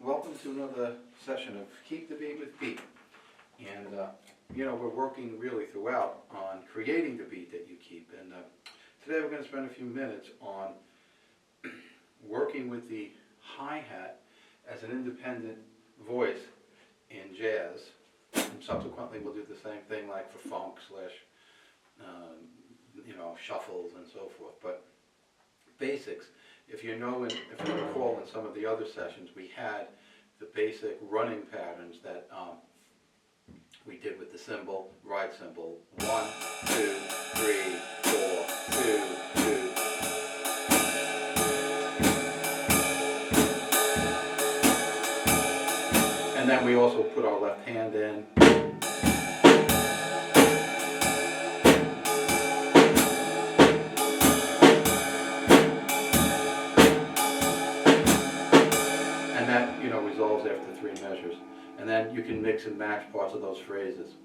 welcome to another session of Keep the Beat with Pete. And, we're working really throughout on creating the beat that you keep. And today we're going to spend a few minutes on working with the hi-hat as an independent voice in jazz. And subsequently we'll do the same thing like for funk slash, shuffles and so forth. But basics, if you recall in some of the other sessions, we had the basic running patterns that we did with the cymbal, ride cymbal, 1, 2, 3, 4, 2, 2. And then we also put our left hand in. Resolves after 3 measures, and then you can mix and match parts of those phrases.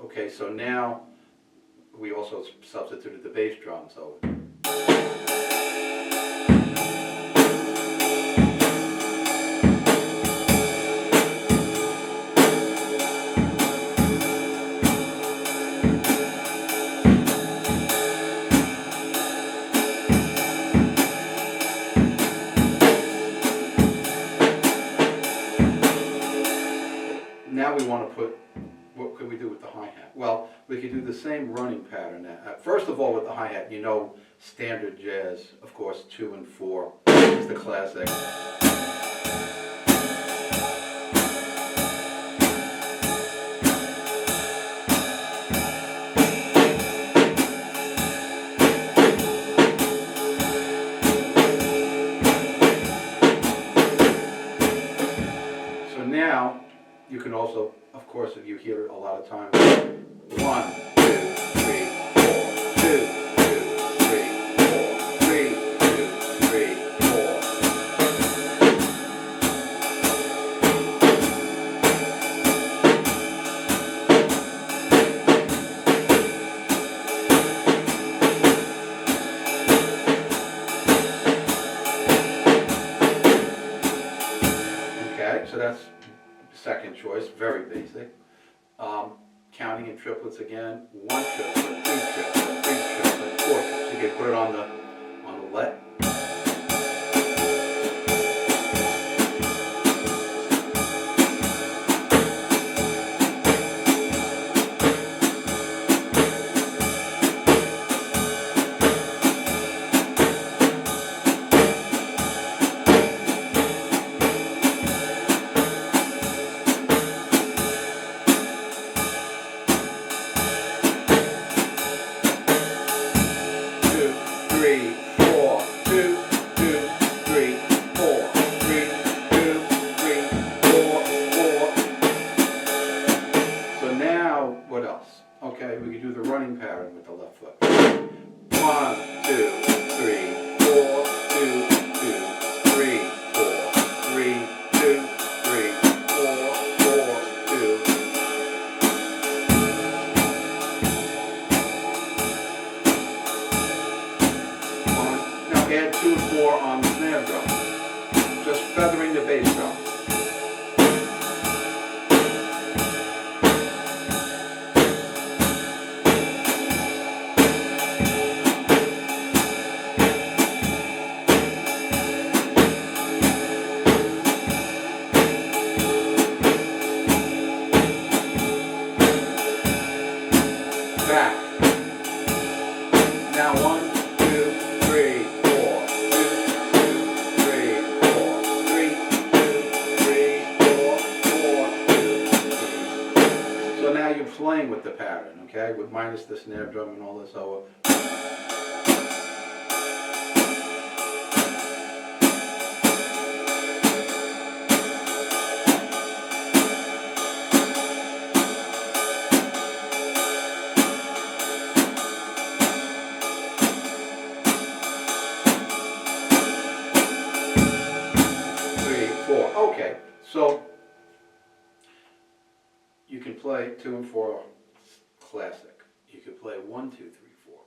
Okay, so now we also substituted the bass drum, so now we want to put, what could we do with the hi-hat? Well, we could do the same running pattern. First of all, with the hi-hat, standard jazz, of course, 2 and 4 is the classic. So now, you can also, of course, if you hear it a lot of times, 1, 2, 3, 4, 2, 2, 3, 4, 3, 2, 3, 4. Okay, so that's second choice, very basic. Counting in triplets again, 1 triplet, 2 triplet, 3 triplet, 4 triplets. You can put it on the let. What else? Okay, we could do the running pattern with the left foot. 1, 2, 3, 4, 2, 2, 3, 4, 3, 2, 3, 4, 4, 2. Now add 2 and 4 on the snare drum. Just feathering the bass drum. Back. Now 1, 2, 3, 4, 2, 2, 3, 4, 3, 2, 3, 4, 4, 2. So now you're playing with the pattern, okay, with minus the snare drum and all this. So okay, so you can play 2 and 4 classic. You could play 1, 2, 3, 4.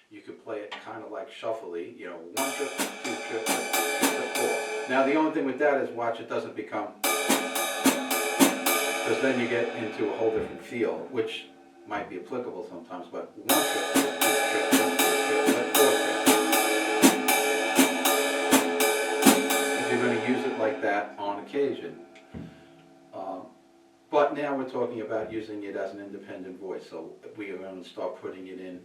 You could play it kind of like shuffly, 1 trip, 2 trip, 4. Now the only thing with that is watch it doesn't become because then you get into a whole different feel, which might be applicable sometimes, but one trip, two trip, four trip. If you're going to use it like that on occasion. But now we're talking about using it as an independent voice, so we are going to start putting it in.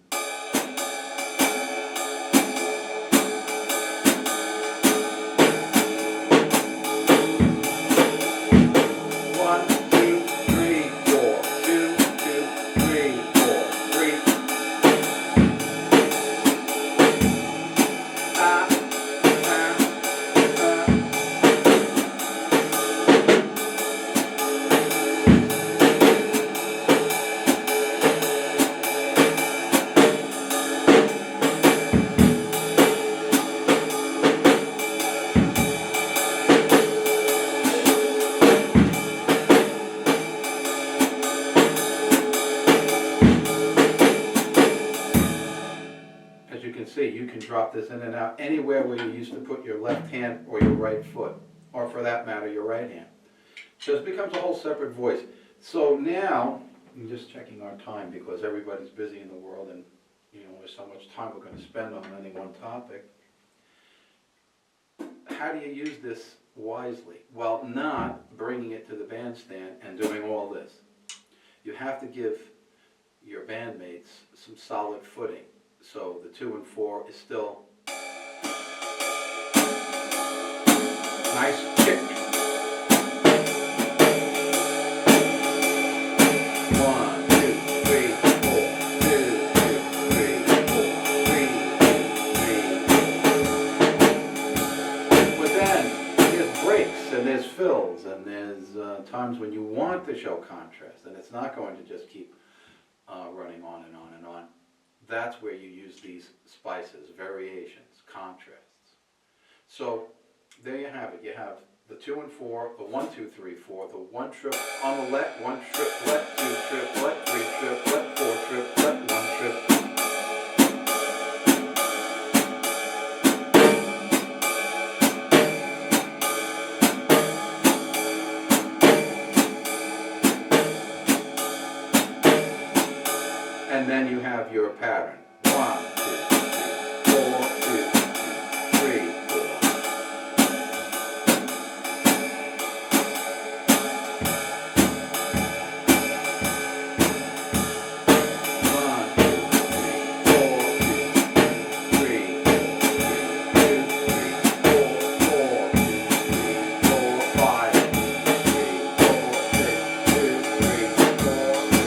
See, you can drop this in and out anywhere where you used to put your left hand or your right foot, or for that matter, your right hand. So it becomes a whole separate voice. So now, I'm just checking our time because everybody's busy in the world and there's so much time we're going to spend on any one topic. How do you use this wisely? Well, not bringing it to the bandstand and doing all this. You have to give your bandmates some solid footing. So the 2 and 4 is still nice kick. 1, 2, 3, 4, 2, 2, 3, 4, 3, 2, 3, 4. But then there's breaks and there's fills and there's times when you want to show contrast, and it's not going to just keep running on and on and on. That's where you use these spices, variations, contrasts. So there you have it. You have the 2 and 4, the 1, 2, 3, 4, the 1 trip on the let, 1 trip, let, 2 trip, let, 3 trip, let, 4 trip, let, 1 trip. And then you have your pattern. 1, 2, 3, 4, 2, 3, 4. 1, 2, 3, 4, 2, 3, 2, 3, 4, 4, 2, 3, 4, 5, 3, 4, 6, 2, 3, 4, 6.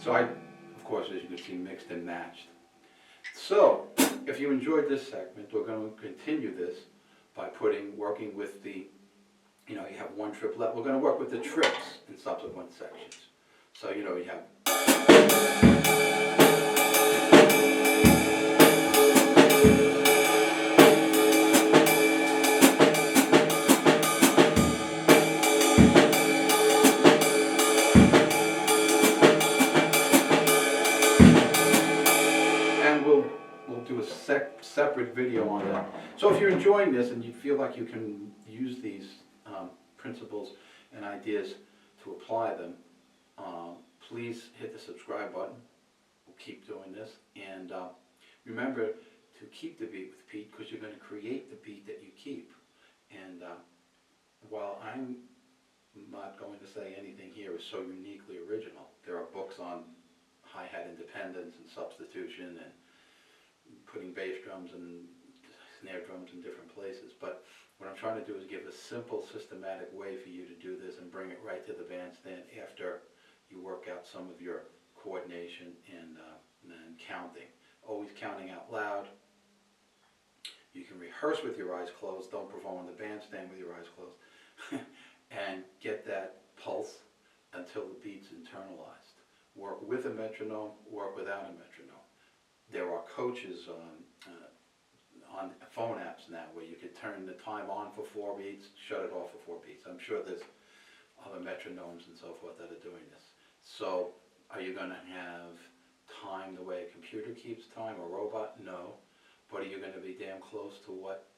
So I, of course, as you can see, mixed and matched. So, if you enjoyed this segment, we're going to continue this by working with the, you have 1 triplet. We're going to work with the trips in subsequent sections. So, you have. We'll do a separate video on that. So if you're enjoying this and you feel like you can use these principles and ideas to apply them, please hit the subscribe button. We'll keep doing this. And remember to keep the beat with Pete, because you're going to create the beat that you keep. And while I'm not going to say anything here is so uniquely original, there are books on hi-hat independence and substitution and putting bass drums and snare drums in different places. But what I'm trying to do is give a simple, systematic way for you to do this and bring it right to the bandstand after you work out some of your coordination and counting. Always counting out loud. You can rehearse with your eyes closed. Don't perform on the bandstand with your eyes closed. And get that pulse until the beat's internalized. Work with a metronome, work without a metronome. There are coaches on phone apps now, where you could turn the time on for 4 beats, shut it off for 4 beats. I'm sure there's other metronomes and so forth that are doing this. So, are you gonna have time the way a computer keeps time, a robot? No. But are you gonna be damn close to what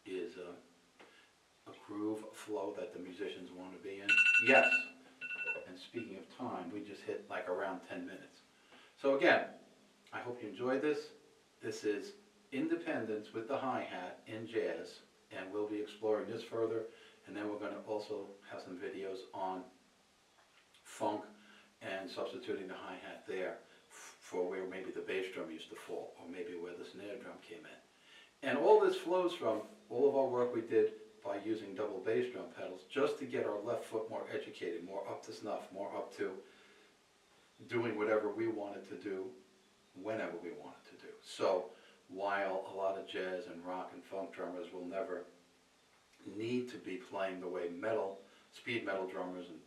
is a groove, a flow that the musicians want to be in? Yes. And speaking of time, we just hit like around 10 minutes. So again, I hope you enjoyed this. This is independence with the hi-hat in jazz, and we'll be exploring this further, and then we're going to also have some videos on funk and substituting the hi-hat there for where maybe the bass drum used to fall, or maybe where the snare drum came in. And all this flows from all of our work we did by using double bass drum pedals, just to get our left foot more educated, more up to snuff, more up to doing whatever we wanted to do, whenever we wanted to do. So while a lot of jazz and rock and funk drummers will never need to be playing the way metal, speed metal drummers and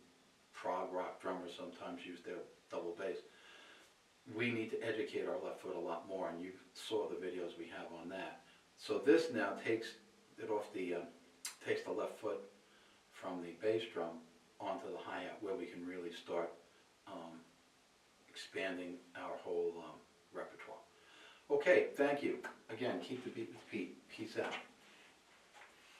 prog rock drummers sometimes use their double bass, we need to educate our left foot a lot more, and you saw the videos we have on that. So this now takes it off the, takes the left foot from the bass drum onto the hi-hat, where we can really start expanding our whole repertoire. Okay, thank you. Again, keep the beat with Pete. Peace out.